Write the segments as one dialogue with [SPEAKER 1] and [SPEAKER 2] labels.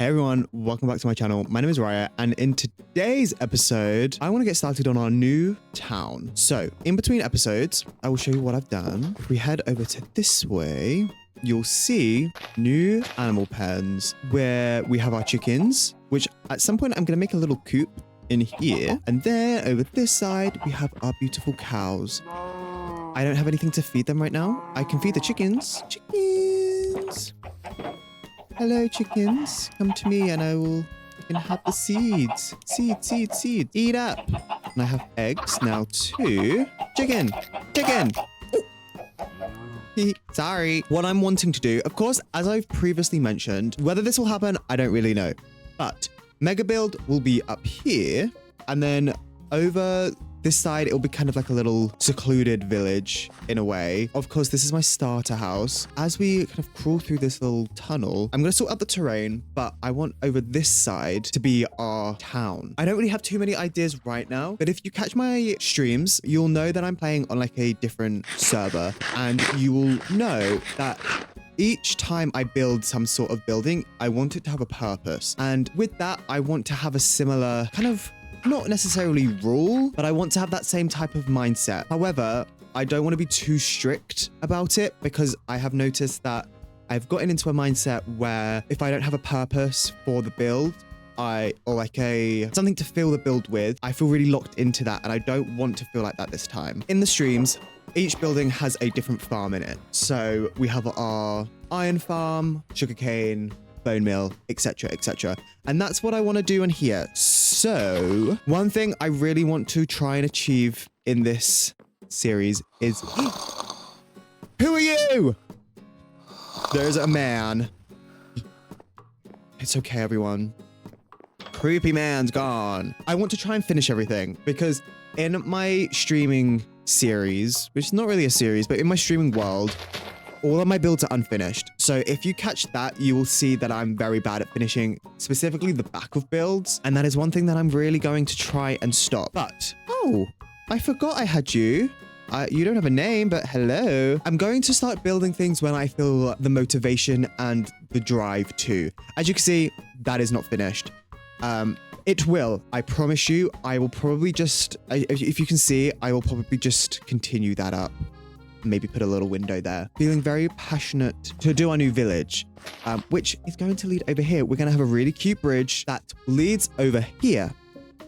[SPEAKER 1] Hey everyone, welcome back to my channel. My name is Riot, and in today's episode, I want to get started on our new town. So, in between episodes, I will show you what I've done. If we head over to this way, you'll see new animal pens where we have our chickens, which at some point I'm going to make a little coop in here. And then over this side, we have our beautiful cows. I don't have anything to feed them right now. I can feed the chickens. Chickens! Hello, chickens. Come to me and you can have the seeds. Seed. Eat up. And I have eggs now too. Chicken. Sorry. What I'm wanting to do, of course, as I've previously mentioned, whether this will happen, I don't really know. But Mega Build will be up here. And then over this side, it'll be kind of like a little secluded village in a way. Of course, this is my starter house. As we kind of crawl through this little tunnel, I'm going to sort out the terrain, but I want over this side to be our town. I don't really have too many ideas right now, but if you catch my streams, you'll know that I'm playing on like a different server, and you will know that each time I build some sort of building, I want it to have a purpose. And with that, I want to have a similar kind of, not necessarily rule, but I want to have that same type of mindset. However, I don't want to be too strict about it because I have noticed that I've gotten into a mindset where if I don't have a purpose for the build, or like something to fill the build with, I feel really locked into that, and I don't want to feel like that this time. In the streams, each building has a different farm in it. So we have our iron farm, sugarcane, bone mill, etc. And that's what I want to do in here. So one thing I really want to try and achieve in this series is who are you? There's a man. It's okay, everyone. Creepy man's gone. I want to try and finish everything because in my streaming series, which is not really a series, but in my streaming world, all of my builds are unfinished. So if you catch that, you will see that I'm very bad at finishing specifically the back of builds. And that is one thing that I'm really going to try and stop. But, oh, I forgot I had you. You don't have a name, but hello. I'm going to start building things when I feel the motivation and the drive to. As you can see, that is not finished. It will, I promise you. I will probably just, if you can see, I will probably just continue that up. Maybe put a little window there. Feeling very passionate to do our new village, which is going to lead over here. We're going to have a really cute bridge that leads over here.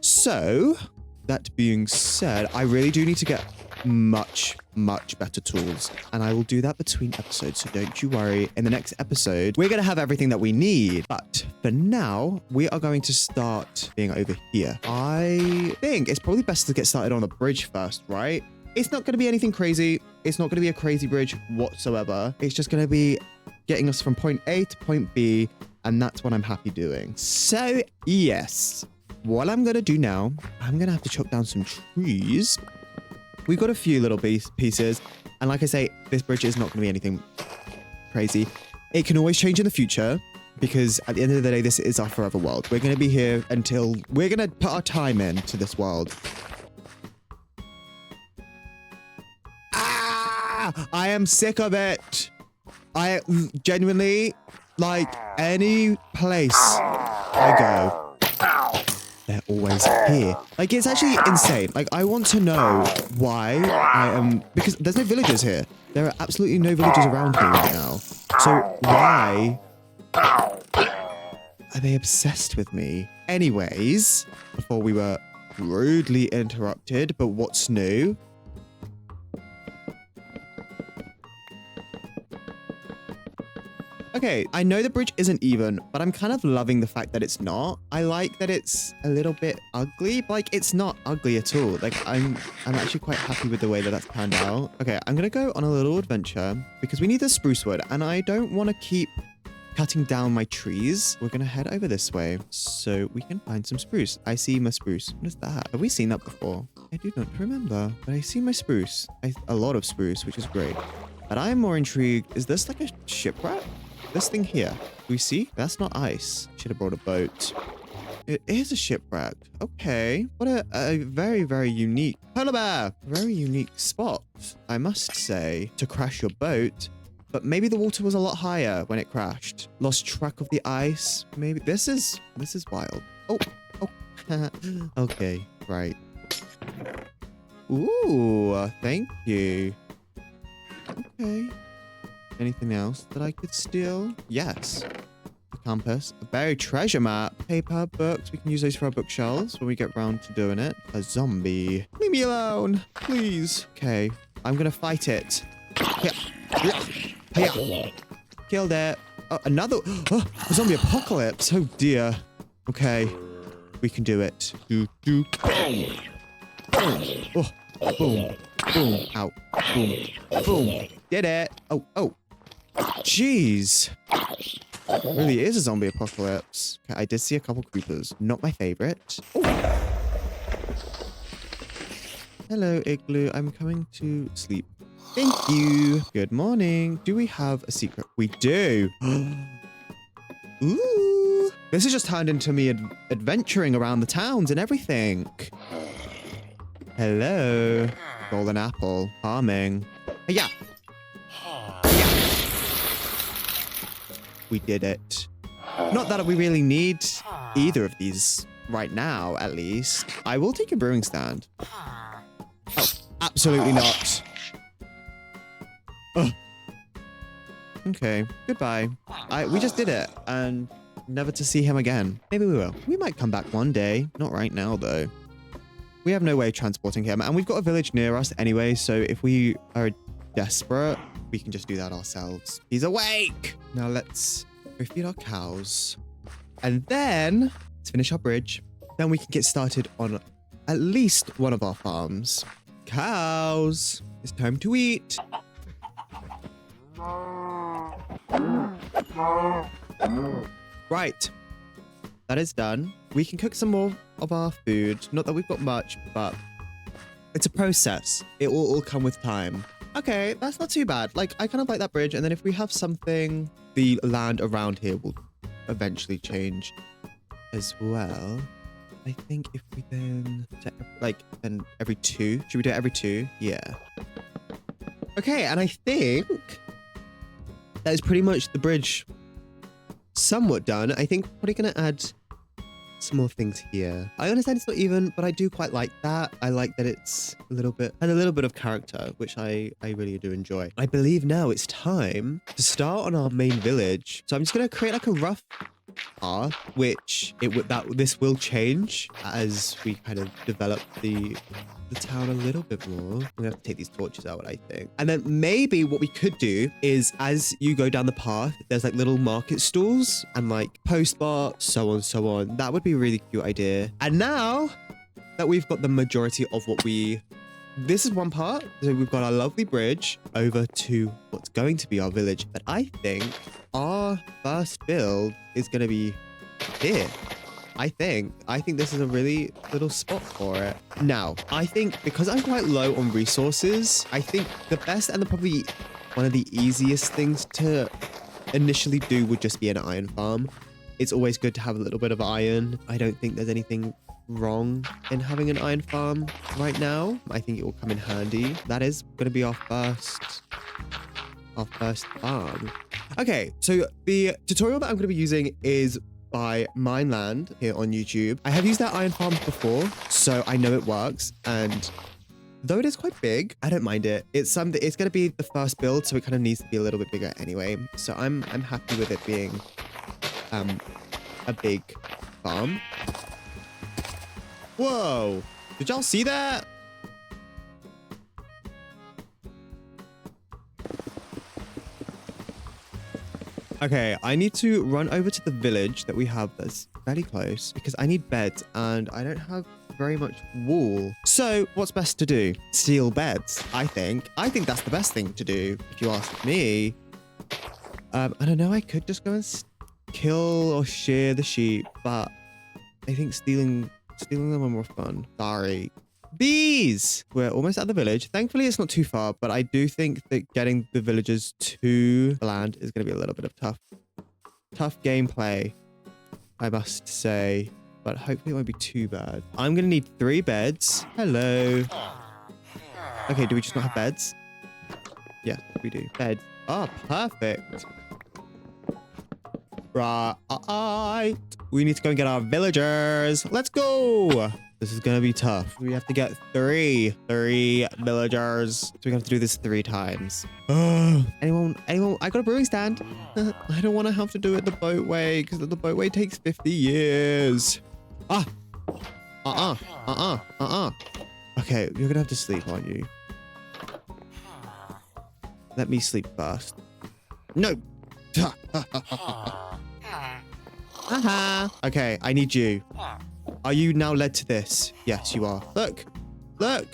[SPEAKER 1] So that being said, I really do need to get much better tools, and I will do that between episodes, so don't you worry. In the next episode, we're going to have everything that we need, but for now, we are going to start being over here. I think it's probably best to get started on the bridge first, right? It's not going to be anything crazy. It's not going to be a crazy bridge whatsoever. It's just going to be getting us from point A to point B, and that's what I'm happy doing. So, yes, what I'm going to do now, I'm going to have to chop down some trees. We've got a few little pieces, and like I say, this bridge is not going to be anything crazy. It can always change in the future, because at the end of the day, this is our forever world. We're going to be here until we're going to put our time into this world. I am sick of it. I genuinely, like, any place I go, they're always here. Like, it's actually insane. Like, I want to know why because there's no villagers here. There are absolutely no villagers around here right now. So why are they obsessed with me? Anyways, before we were rudely interrupted, but what's new? Okay, I know the bridge isn't even, but I'm kind of loving the fact that it's not. I like that it's a little bit ugly, but like it's not ugly at all. Like I'm actually quite happy with the way that that's panned out. Okay, I'm gonna go on a little adventure because we need the spruce wood, and I don't want to keep cutting down my trees. We're gonna head over this way so we can find some spruce. I see my spruce. What is that? Have we seen that before? I do not remember, but I see my spruce. A lot of spruce, which is great. But I'm more intrigued. Is this like a shipwreck? This thing here, we see? That's not ice. Should have brought a boat. It is a shipwreck. Okay. What a very unique polar bear. Very unique spot, I must say, to crash your boat. but maybe the water was a lot higher when it crashed. Lost track of the ice. Maybe this is wild. Oh. Okay, right. Ooh, thank you. Okay. Anything else that I could steal? Yes. A compass, a buried treasure map, paper, books. We can use those for our bookshelves when we get round to doing it. A zombie. Leave me alone, please. Okay, I'm gonna fight it. Yeah. Killed it. Oh, another a zombie apocalypse. Oh dear. Okay, we can do it. Oh, boom, boom, ow, boom, boom. Did it. Oh. Jeez. It really is a zombie apocalypse. Okay, I did see a couple creepers. Not my favorite. Oh. Hello, Igloo. I'm coming to sleep. Thank you. Good morning. Do we have a secret? We do. Ooh. This has just turned into me adventuring around the towns and everything. Hello. Golden apple. Farming. Yeah. We did it. Not that we really need either of these right now, at least. I will take a brewing stand. Oh, absolutely not. Ugh. Okay, goodbye. We just did it, and never to see him again. Maybe we will. We might come back one day. Not right now, though. We have no way of transporting him, and we've got a village near us anyway, so if we are desperate, we can just do that ourselves. He's awake! Now let's go feed our cows. And then, let's finish our bridge. Then we can get started on at least one of our farms. Cows! It's time to eat! Right. That is done. We can cook some more of our food. Not that we've got much, but it's a process. It will all come with time. Okay, that's not too bad. Like, I kind of like that bridge. And then if we have something, the land around here will eventually change as well. I think if we then, then every 2. Should we do it every 2? Yeah. Okay, and I think that is pretty much the bridge somewhat done. I think we're probably going to add some more things here. I understand it's not even, but I do quite like that. I like that it's a little bit of character, which I really do enjoy. I believe now it's time to start on our main village. So I'm just going to create like a rough path, which this will change as we kind of develop the town a little bit more. I'm gonna have to take these torches out, I think. And then maybe what we could do is, as you go down the path, there's like little market stalls and like post bar, so on. That would be a really cute idea. And now that we've got the majority of this is one part. So we've got our lovely bridge over to what's going to be our village. But I think our first build is going to be here. I think this is a really little spot for it. Now, I think because I'm quite low on resources, I think the best and probably one of the easiest things to initially do would just be an iron farm. It's always good to have a little bit of iron. I don't think there's anything wrong in having an iron farm right now. I think it will come in handy. That is going to be our first farm. Okay, so the tutorial that I'm going to be using is by Mineland here on YouTube. I have used that iron farm before, so I know it works. And though it is quite big, I don't mind it. It's going to be the first build, so it kind of needs to be a little bit bigger anyway. So I'm happy with it being a big farm. Whoa! Did y'all see that? Okay, I need to run over to the village that we have that's fairly close because I need beds and I don't have very much wool. So what's best to do? Steal beds, I think. I think that's the best thing to do if you ask me. I don't know, I could just go and kill or shear the sheep, but I think stealing them are more fun. Sorry. Bees! We're almost at the village. Thankfully, it's not too far, but I do think that getting the villagers to the land is going to be a little bit of tough gameplay, I must say. But hopefully it won't be too bad. I'm going to need 3 beds. Hello. Okay, do we just not have beds? Yeah, we do. Bed. Oh, perfect. Right. We need to go and get our villagers. Let's go. This is going to be tough. We have to get three villagers. So we have to do this 3 times. Anyone? I got a brewing stand. I don't want to have to do it the boat way because the boat way takes 50 years. Okay, you're going to have to sleep, aren't you? Let me sleep first. No. Okay, I need you. Are you now led to this? Yes, you are. Look. Look.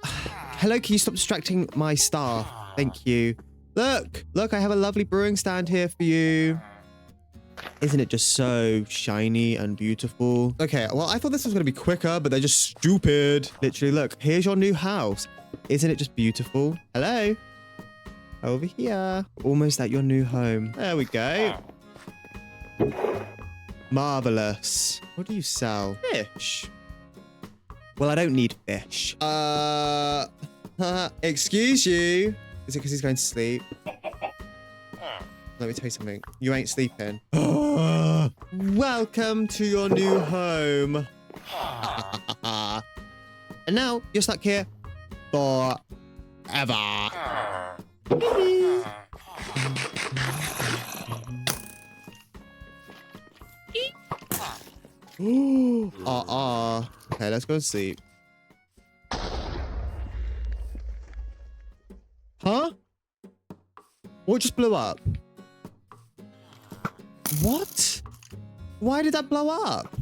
[SPEAKER 1] Hello, can you stop distracting my staff? Thank you. Look. Look, I have a lovely brewing stand here for you. Isn't it just so shiny and beautiful? Okay, well, I thought this was going to be quicker, but they're just stupid. Literally, look. Here's your new house. Isn't it just beautiful? Hello? Over here. Almost at your new home. There we go. Marvelous. What do you sell? Fish. Well, I don't need fish. Excuse you. Is it because he's going to sleep? Let me tell you something. You ain't sleeping. Welcome to your new home. And now you're stuck here forever. Okay, let's go and sleep. Huh? What just blew up? What? Why did that blow up?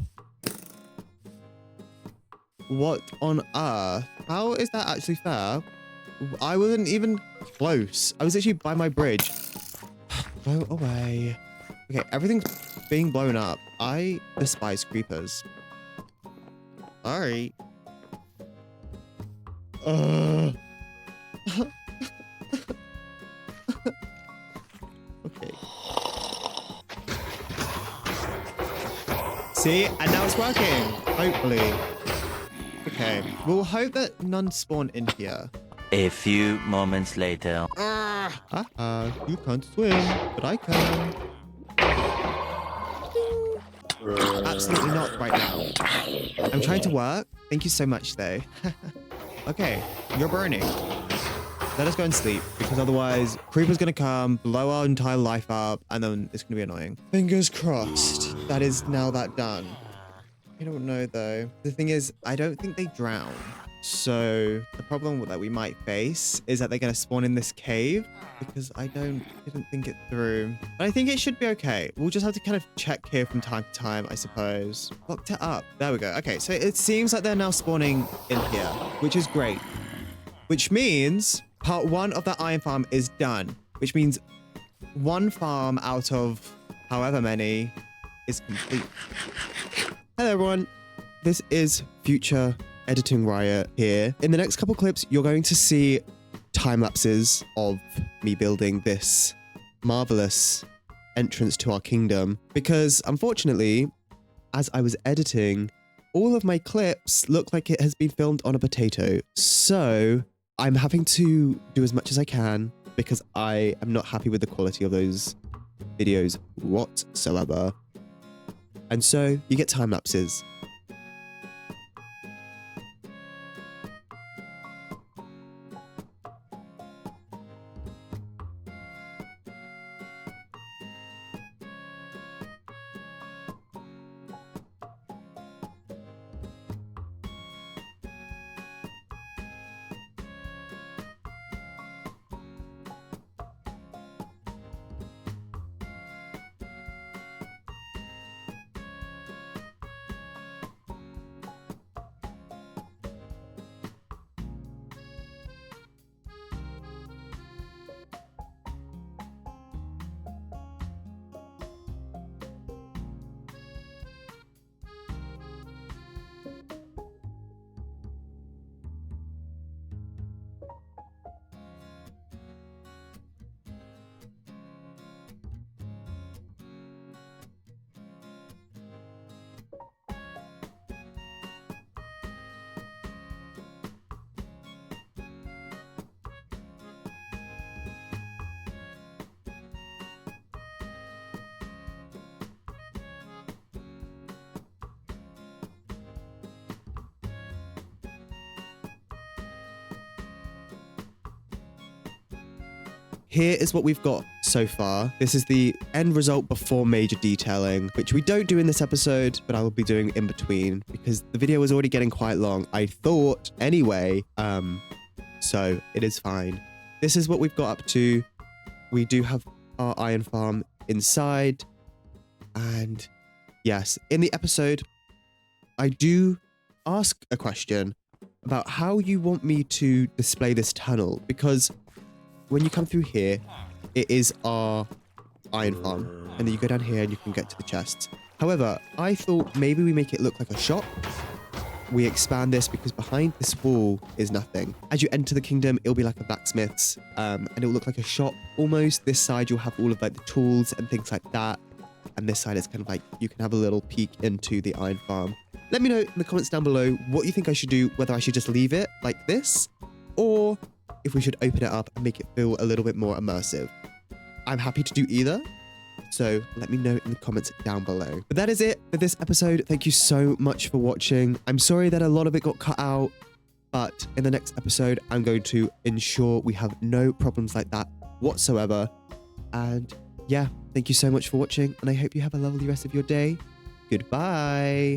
[SPEAKER 1] What on earth? How is that actually fair? I wasn't even close. I was actually by my bridge. Blow away. Okay, everything's being blown up. I despise creepers. Sorry. Okay. See? And now it's working. Hopefully. Okay. We'll hope that none spawn in here.
[SPEAKER 2] A few moments later.
[SPEAKER 1] You can't swim, but I can. Absolutely not right now. I'm trying to work. Thank you so much, though. Okay, you're burning. Let us go and sleep, because otherwise, Creeper's gonna come, blow our entire life up, and then it's gonna be annoying. Fingers crossed. That is now that done. I don't know, though. The thing is, I don't think they drown. So the problem that we might face is that they're going to spawn in this cave because I didn't think it through. But I think it should be okay. We'll just have to kind of check here from time to time, I suppose. Locked it up. There we go. Okay, so it seems like they're now spawning in here, which is great. Which means part 1 of that iron farm is done, which means 1 farm out of however many is complete. Hello, everyone. This is future editing Riot here. In the next couple clips, you're going to see time lapses of me building this marvelous entrance to our kingdom. Because unfortunately, as I was editing, all of my clips look like it has been filmed on a potato. So I'm having to do as much as I can because I am not happy with the quality of those videos whatsoever. And so you get time lapses. here is what we've got so far. This is the end result before major detailing, which we don't do in this episode, but I will be doing in between because the video was already getting quite long, I thought anyway. So it is fine. This is what we've got up to. We do have our iron farm inside. And yes, in the episode, I do ask a question about how you want me to display this tunnel, because when you come through here, it is our iron farm, and then you go down here and you can get to the chests. However, I thought maybe we make it look like a shop. We expand this because behind this wall is nothing. As you enter the kingdom, it'll be like a blacksmith's, and it'll look like a shop almost. This side, you'll have all of like the tools and things like that. And this side is kind of like, you can have a little peek into the iron farm. Let me know in the comments down below what you think I should do, whether I should just leave it like this, or if we should open it up and make it feel a little bit more immersive. I'm happy to do either, so let me know in the comments down below. But that is it for this episode. Thank you so much for watching. I'm sorry that a lot of it got cut out, but in the next episode, I'm going to ensure we have no problems like that whatsoever. And yeah, thank you so much for watching, and I hope you have a lovely rest of your day. Goodbye.